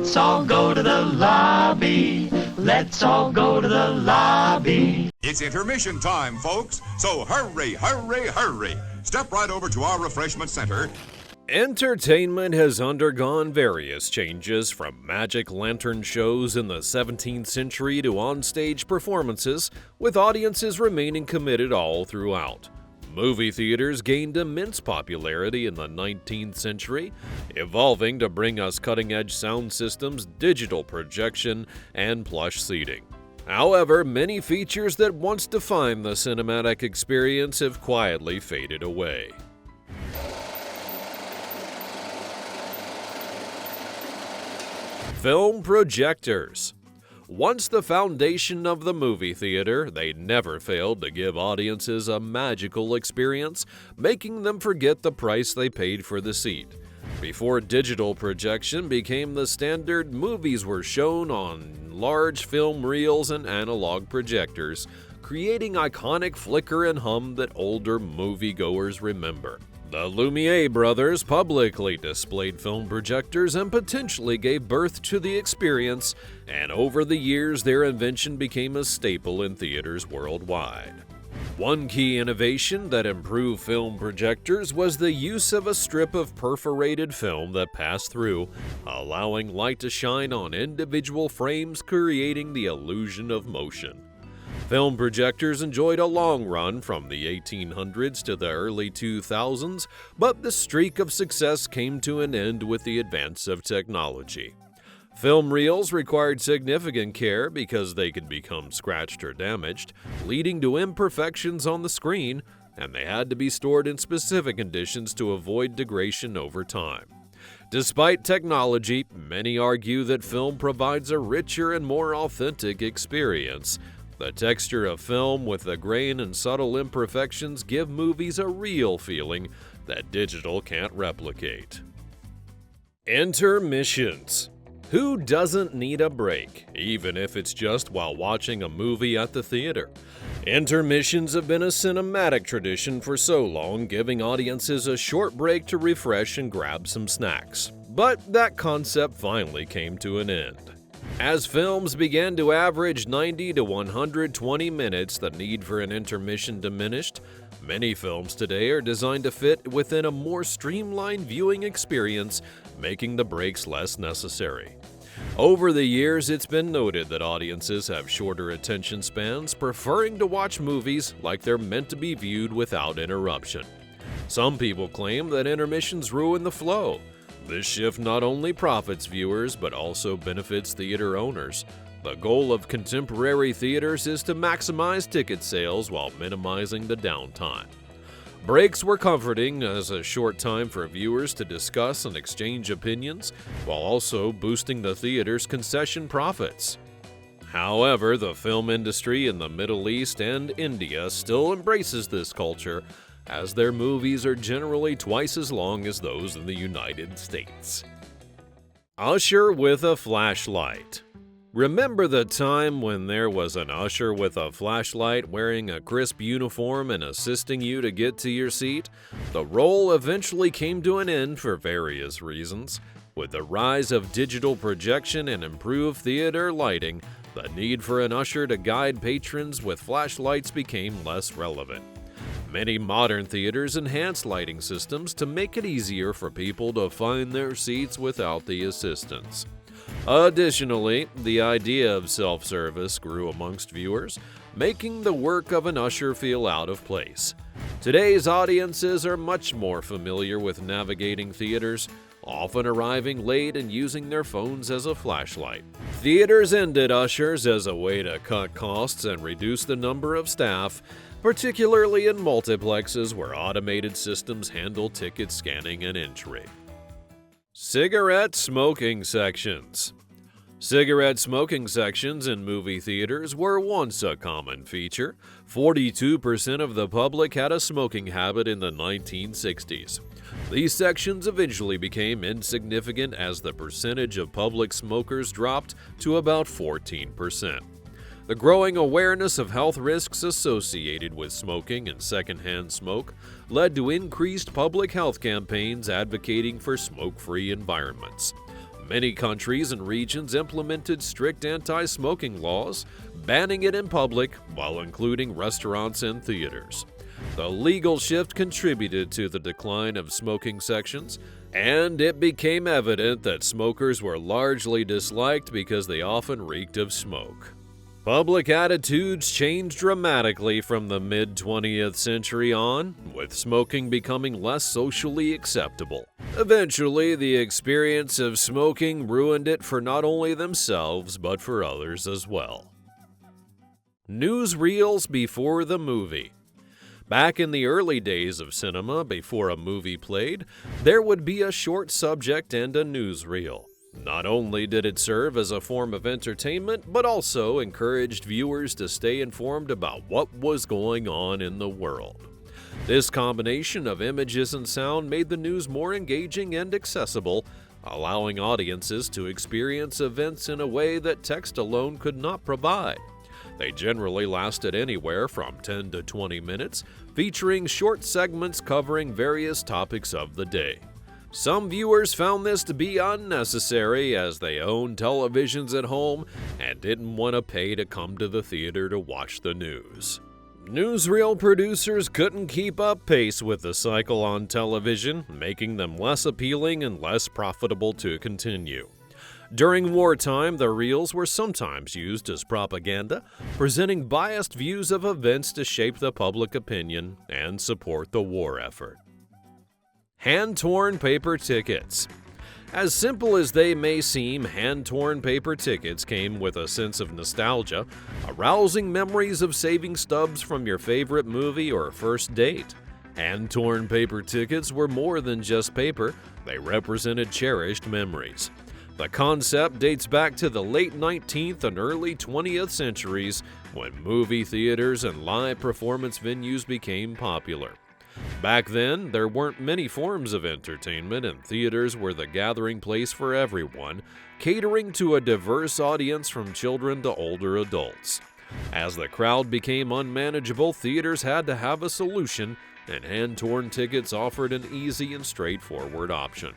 Let's all go to the lobby. Let's all go to the lobby. It's intermission time, folks. So hurry, hurry, hurry. Step right over to our refreshment center. Entertainment has undergone various changes, from magic lantern shows in the 17th century to onstage performances, with audiences remaining committed all throughout. Movie theaters gained immense popularity in the 19th century, evolving to bring us cutting-edge sound systems, digital projection, and plush seating. However, many features that once defined the cinematic experience have quietly faded away. Film projectors. Once the foundation of the movie theater, they never failed to give audiences a magical experience, making them forget the price they paid for the seat. Before digital projection became the standard, movies were shown on large film reels and analog projectors, creating iconic flicker and hum that older moviegoers remember. The Lumiere brothers publicly displayed film projectors and potentially gave birth to the experience, and over the years their invention became a staple in theaters worldwide. One key innovation that improved film projectors was the use of a strip of perforated film that passed through, allowing light to shine on individual frames, creating the illusion of motion. Film projectors enjoyed a long run from the 1800s to the early 2000s, but the streak of success came to an end with the advance of technology. Film reels required significant care because they could become scratched or damaged, leading to imperfections on the screen, and they had to be stored in specific conditions to avoid degradation over time. Despite technology, many argue that film provides a richer and more authentic experience. The texture of film with the grain and subtle imperfections give movies a real feeling that digital can't replicate. Intermissions. Who doesn't need a break, even if it's just while watching a movie at the theater? Intermissions have been a cinematic tradition for so long, giving audiences a short break to refresh and grab some snacks. But that concept finally came to an end. As films began to average 90 to 120 minutes, the need for an intermission diminished. Many films today are designed to fit within a more streamlined viewing experience, making the breaks less necessary. Over the years, it's been noted that audiences have shorter attention spans, preferring to watch movies like they're meant to be viewed without interruption. Some people claim that intermissions ruin the flow. This shift not only profits viewers, but also benefits theater owners. The goal of contemporary theaters is to maximize ticket sales while minimizing the downtime. Breaks were comforting as a short time for viewers to discuss and exchange opinions, while also boosting the theater's concession profits. However, the film industry in the Middle East and India still embraces this culture, as their movies are generally twice as long as those in the United States. Usher with a flashlight. Remember the time when there was an usher with a flashlight wearing a crisp uniform and assisting you to get to your seat? The role eventually came to an end for various reasons. With the rise of digital projection and improved theater lighting, the need for an usher to guide patrons with flashlights became less relevant. Many modern theaters enhance lighting systems to make it easier for people to find their seats without the assistance. Additionally, the idea of self-service grew amongst viewers, making the work of an usher feel out of place. Today's audiences are much more familiar with navigating theaters, often arriving late and using their phones as a flashlight. Theaters ended ushers as a way to cut costs and reduce the number of staff, particularly in multiplexes where automated systems handle ticket scanning and entry. Cigarette smoking sections. Cigarette smoking sections in movie theaters were once a common feature. 42% of the public had a smoking habit in the 1960s. These sections eventually became insignificant as the percentage of public smokers dropped to about 14%. The growing awareness of health risks associated with smoking and secondhand smoke led to increased public health campaigns advocating for smoke-free environments. Many countries and regions implemented strict anti-smoking laws, banning it in public while including restaurants and theaters. The legal shift contributed to the decline of smoking sections, and it became evident that smokers were largely disliked because they often reeked of smoke. Public attitudes changed dramatically from the mid-20th century on, with smoking becoming less socially acceptable. Eventually, the experience of smoking ruined it for not only themselves, but for others as well. Newsreels before the movie. Back in the early days of cinema, before a movie played, there would be a short subject and a newsreel. Not only did it serve as a form of entertainment, but also encouraged viewers to stay informed about what was going on in the world. This combination of images and sound made the news more engaging and accessible, allowing audiences to experience events in a way that text alone could not provide. They generally lasted anywhere from 10 to 20 minutes, featuring short segments covering various topics of the day. Some viewers found this to be unnecessary as they owned televisions at home and didn't want to pay to come to the theater to watch the news. Newsreel producers couldn't keep up pace with the cycle on television, making them less appealing and less profitable to continue. During wartime, the reels were sometimes used as propaganda, presenting biased views of events to shape the public opinion and support the war effort. Hand-torn paper tickets. As simple as they may seem, hand-torn paper tickets came with a sense of nostalgia, arousing memories of saving stubs from your favorite movie or first date. Hand-torn paper tickets were more than just paper, they represented cherished memories. The concept dates back to the late 19th and early 20th centuries when movie theaters and live performance venues became popular. Back then, there weren't many forms of entertainment, and theaters were the gathering place for everyone, catering to a diverse audience from children to older adults. As the crowd became unmanageable, theaters had to have a solution, and hand-torn tickets offered an easy and straightforward option.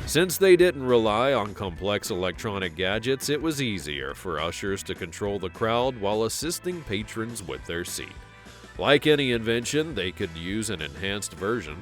Since they didn't rely on complex electronic gadgets, it was easier for ushers to control the crowd while assisting patrons with their seat. Like any invention, they could use an enhanced version.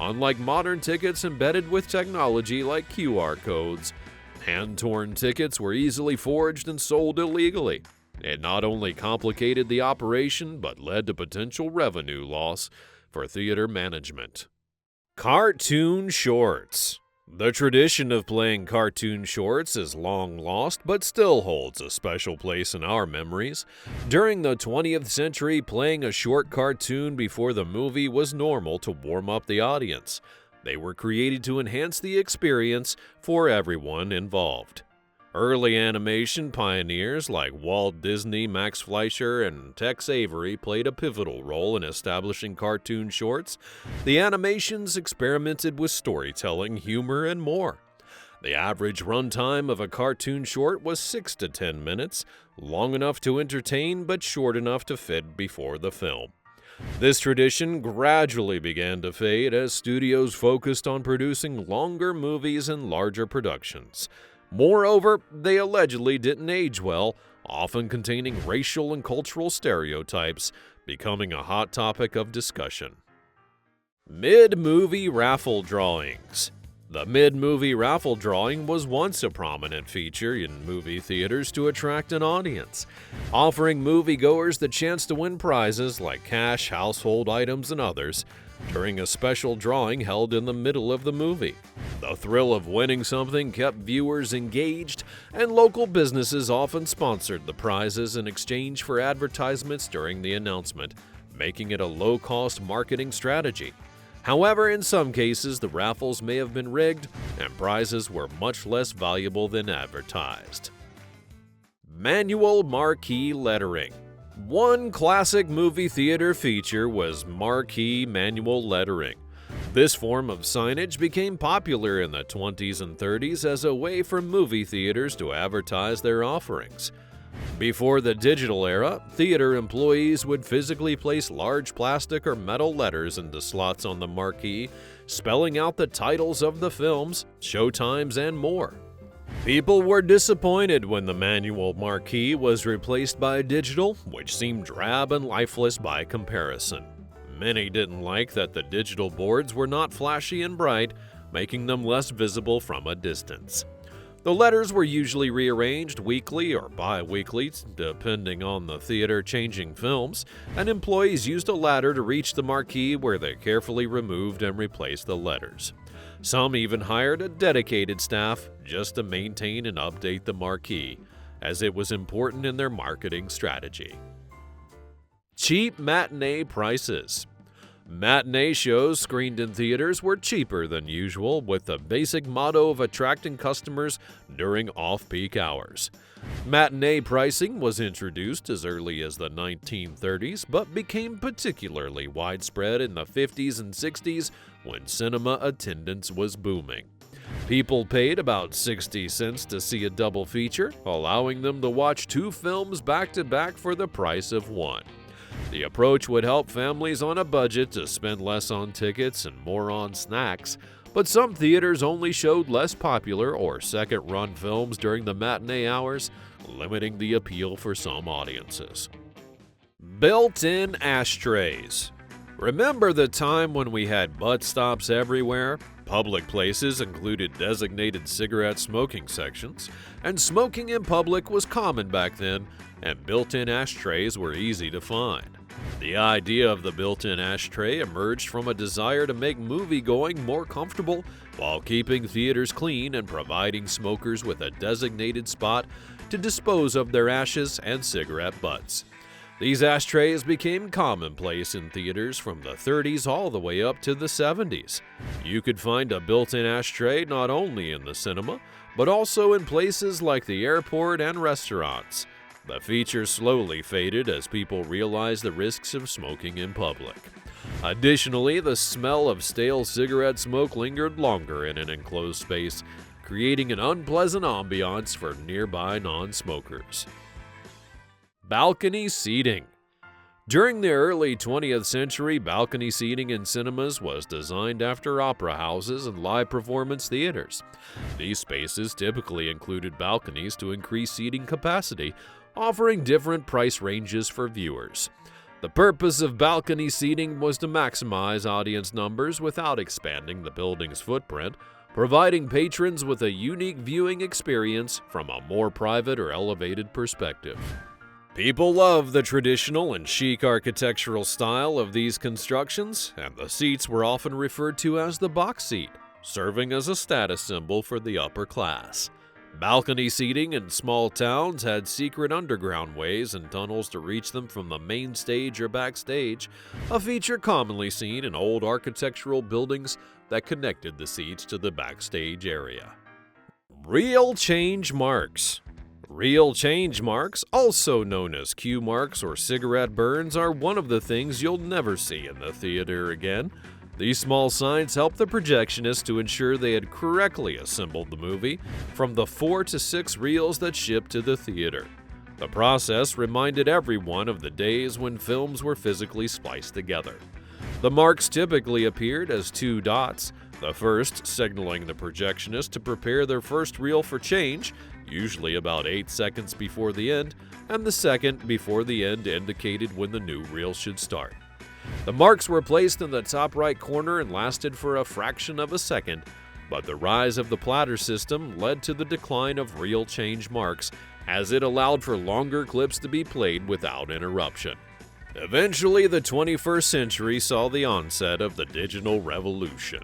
Unlike modern tickets embedded with technology like QR codes, hand-torn tickets were easily forged and sold illegally. It not only complicated the operation, but led to potential revenue loss for theater management. Cartoon shorts. The tradition of playing cartoon shorts is long lost, but still holds a special place in our memories. During the 20th century, playing a short cartoon before the movie was normal to warm up the audience. They were created to enhance the experience for everyone involved. Early animation pioneers like Walt Disney, Max Fleischer, and Tex Avery played a pivotal role in establishing cartoon shorts. The animations experimented with storytelling, humor, and more. The average runtime of a cartoon short was 6 to 10 minutes, long enough to entertain but short enough to fit before the film. This tradition gradually began to fade as studios focused on producing longer movies and larger productions. Moreover, they allegedly didn't age well, often containing racial and cultural stereotypes, becoming a hot topic of discussion. Mid-movie raffle drawings. The mid-movie raffle drawing was once a prominent feature in movie theaters to attract an audience, offering moviegoers the chance to win prizes like cash, household items, and others during a special drawing held in the middle of the movie. The thrill of winning something kept viewers engaged, and local businesses often sponsored the prizes in exchange for advertisements during the announcement, making it a low-cost marketing strategy. However, in some cases, the raffles may have been rigged, and prizes were much less valuable than advertised. Manual marquee lettering. One classic movie theater feature was marquee manual lettering. This form of signage became popular in the 20s and 30s as a way for movie theaters to advertise their offerings. Before the digital era, theater employees would physically place large plastic or metal letters into slots on the marquee, spelling out the titles of the films, showtimes, and more. People were disappointed when the manual marquee was replaced by digital, which seemed drab and lifeless by comparison. Many didn't like that the digital boards were not flashy and bright, making them less visible from a distance. The letters were usually rearranged weekly or bi-weekly, depending on the theater changing films, and employees used a ladder to reach the marquee where they carefully removed and replaced the letters. Some even hired a dedicated staff just to maintain and update the marquee, as it was important in their marketing strategy. Cheap matinee prices. Matinee shows screened in theaters were cheaper than usual, with the basic motto of attracting customers during off-peak hours. Matinee pricing was introduced as early as the 1930s, but became particularly widespread in the 50s and 60s when cinema attendance was booming. People paid about 60 cents to see a double feature, allowing them to watch two films back-to-back for the price of one. The approach would help families on a budget to spend less on tickets and more on snacks, but some theaters only showed less popular or second-run films during the matinee hours, limiting the appeal for some audiences. Built-in ashtrays. Remember the time when we had butt stops everywhere? Public places included designated cigarette smoking sections, and smoking in public was common back then, and built-in ashtrays were easy to find. The idea of the built-in ashtray emerged from a desire to make moviegoing more comfortable while keeping theaters clean and providing smokers with a designated spot to dispose of their ashes and cigarette butts. These ashtrays became commonplace in theaters from the 30s all the way up to the 70s. You could find a built-in ashtray not only in the cinema, but also in places like the airport and restaurants. The feature slowly faded as people realized the risks of smoking in public. Additionally, the smell of stale cigarette smoke lingered longer in an enclosed space, creating an unpleasant ambiance for nearby non-smokers. Balcony seating. During the early 20th century, balcony seating in cinemas was designed after opera houses and live performance theaters. These spaces typically included balconies to increase seating capacity, offering different price ranges for viewers. The purpose of balcony seating was to maximize audience numbers without expanding the building's footprint, providing patrons with a unique viewing experience from a more private or elevated perspective. People love the traditional and chic architectural style of these constructions, and the seats were often referred to as the box seat, serving as a status symbol for the upper class. Balcony seating in small towns had secret underground ways and tunnels to reach them from the main stage or backstage, a feature commonly seen in old architectural buildings that connected the seats to the backstage area. Real change marks. Real change marks, also known as cue marks or cigarette burns, are one of the things you'll never see in the theater again. These small signs help the projectionist to ensure they had correctly assembled the movie from the 4 to 6 reels that shipped to the theater. The process reminded everyone of the days when films were physically spliced together. The marks typically appeared as 2 dots, the first signaling the projectionist to prepare their first reel for change, usually about 8 seconds before the end, and the second before the end indicated when the new reel should start. The marks were placed in the top right corner and lasted for a fraction of a second, but the rise of the platter system led to the decline of reel change marks, as it allowed for longer clips to be played without interruption. Eventually, the 21st century saw the onset of the digital revolution.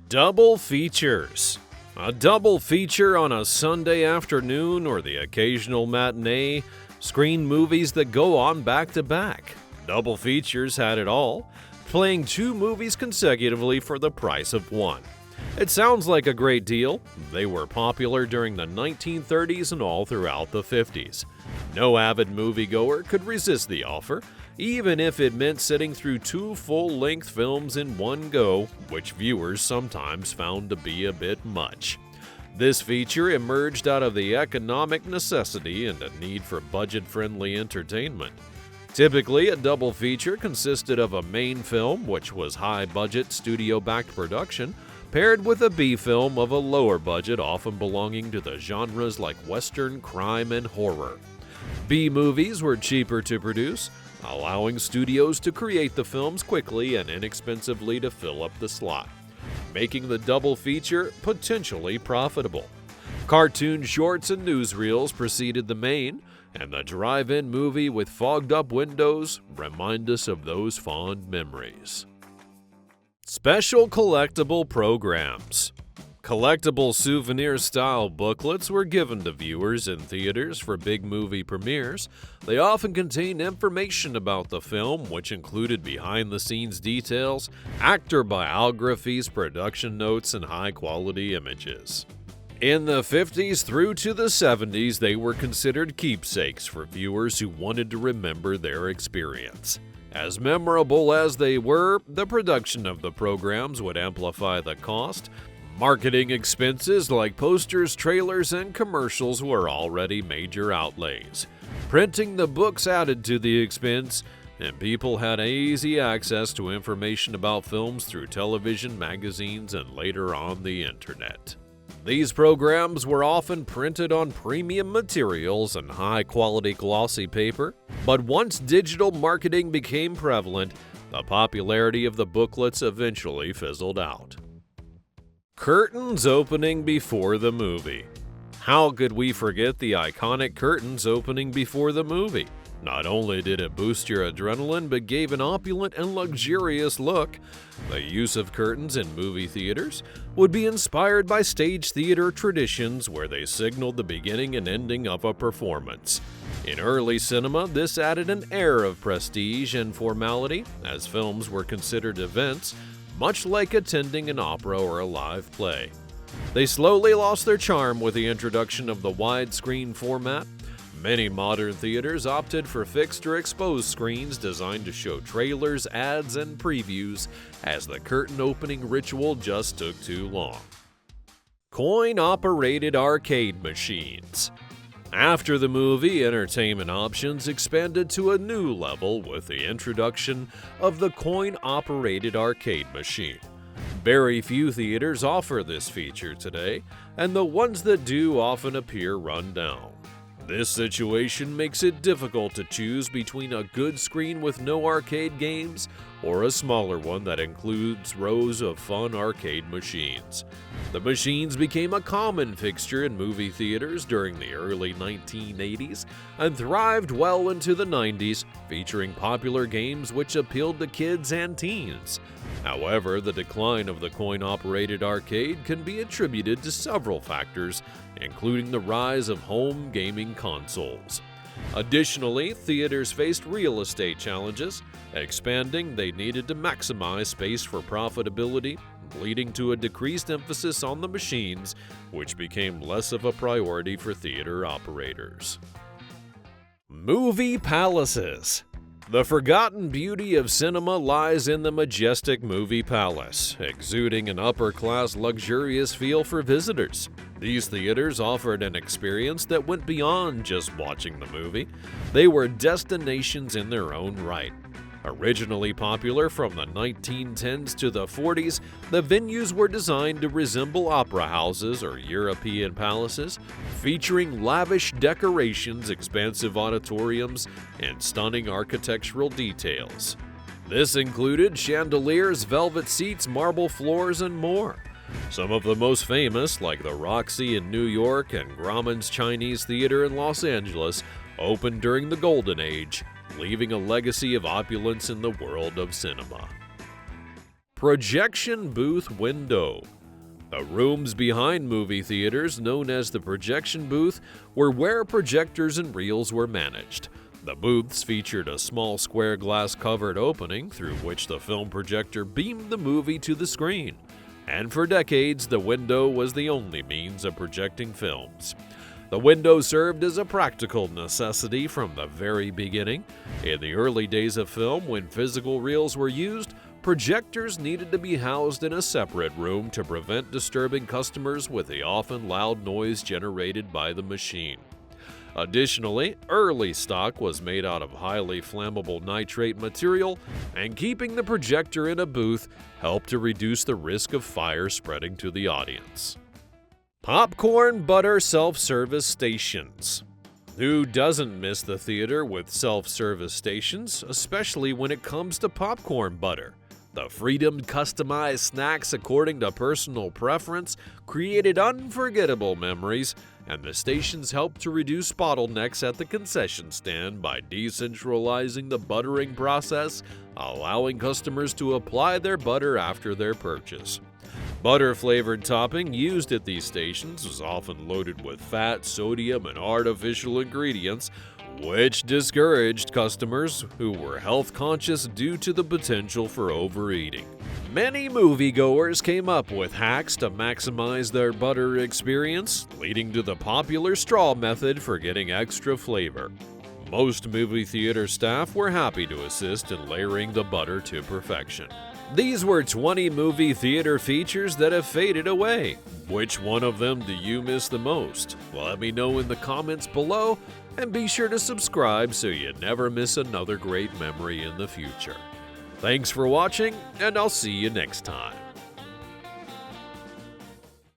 Double features. A double feature on a Sunday afternoon or the occasional matinee screened movies that go on back to back. Double features had it all, playing 2 movies consecutively for the price of one. It sounds like a great deal. They were popular during the 1930s and all throughout the 50s. No avid moviegoer could resist the offer, even if it meant sitting through 2 full-length films in one go, which viewers sometimes found to be a bit much. This feature emerged out of the economic necessity and a need for budget-friendly entertainment. Typically, a double feature consisted of a main film, which was high-budget, studio-backed production, paired with a B film of a lower budget, often belonging to the genres like Western, crime, and horror. B movies were cheaper to produce, allowing studios to create the films quickly and inexpensively to fill up the slot, making the double feature potentially profitable. Cartoon shorts and newsreels preceded the main, and the drive-in movie with fogged-up windows remind us of those fond memories. Special collectible programs. Collectible souvenir-style booklets were given to viewers in theaters for big movie premieres. They often contained information about the film, which included behind-the-scenes details, actor biographies, production notes, and high-quality images. In the 50s through to the 70s, they were considered keepsakes for viewers who wanted to remember their experience. As memorable as they were, the production of the programs would amplify the cost. Marketing expenses like posters, trailers, and commercials were already major outlays. Printing the books added to the expense, and people had easy access to information about films through television, magazines, and later on the internet. These programs were often printed on premium materials and high-quality glossy paper, but once digital marketing became prevalent, the popularity of the booklets eventually fizzled out. Curtains opening before the movie. How could we forget the iconic curtains opening before the movie? Not only did it boost your adrenaline, but gave an opulent and luxurious look. The use of curtains in movie theaters would be inspired by stage theater traditions where they signaled the beginning and ending of a performance. In early cinema, this added an air of prestige and formality, as films were considered events, much like attending an opera or a live play. They slowly lost their charm with the introduction of the widescreen format. Many modern theaters opted for fixed or exposed screens designed to show trailers, ads, and previews, as the curtain opening ritual just took too long. Coin-operated arcade machines. After the movie, entertainment options expanded to a new level with the introduction of the coin-operated arcade machine. Very few theaters offer this feature today, and the ones that do often appear run down. This situation makes it difficult to choose between a good screen with no arcade games or a smaller one that includes rows of fun arcade machines. The machines became a common fixture in movie theaters during the early 1980s and thrived well into the 90s, featuring popular games which appealed to kids and teens. However, the decline of the coin-operated arcade can be attributed to several factors, including the rise of home gaming consoles. Additionally, theaters faced real estate challenges. Expanding, they needed to maximize space for profitability, leading to a decreased emphasis on the machines, which became less of a priority for theater operators. Movie palaces. The forgotten beauty of cinema lies in the Majestic Movie Palace, exuding an upper-class, luxurious feel for visitors. These theaters offered an experience that went beyond just watching the movie. They were destinations in their own right. Originally popular from the 1910s to the 40s, the venues were designed to resemble opera houses or European palaces, featuring lavish decorations, expansive auditoriums, and stunning architectural details. This included chandeliers, velvet seats, marble floors, and more. Some of the most famous, like the Roxy in New York and Grauman's Chinese Theater in Los Angeles, opened during the Golden Age, leaving a legacy of opulence in the world of cinema. Projection booth window. The rooms behind movie theaters, known as the projection booth, were where projectors and reels were managed. The booths featured a small square glass-covered opening through which the film projector beamed the movie to the screen. And for decades, the window was the only means of projecting films. The window served as a practical necessity from the very beginning. In the early days of film, when physical reels were used, projectors needed to be housed in a separate room to prevent disturbing customers with the often loud noise generated by the machine. Additionally, early stock was made out of highly flammable nitrate material, and keeping the projector in a booth helped to reduce the risk of fire spreading to the audience. Popcorn butter self-service stations. Who doesn't miss the theater with self-service stations, especially when it comes to popcorn butter? The freedom to customize snacks according to personal preference created unforgettable memories, and the stations helped to reduce bottlenecks at the concession stand by decentralizing the buttering process, allowing customers to apply their butter after their purchase. Butter-flavored topping used at these stations was often loaded with fat, sodium, and artificial ingredients, which discouraged customers who were health-conscious due to the potential for overeating. Many moviegoers came up with hacks to maximize their butter experience, leading to the popular straw method for getting extra flavor. Most movie theater staff were happy to assist in layering the butter to perfection. These were 20 movie theater features that have faded away. Which one of them do you miss the most? Let me know in the comments below, and be sure to subscribe so you never miss another great memory in the future. Thanks for watching, and I'll see you next time.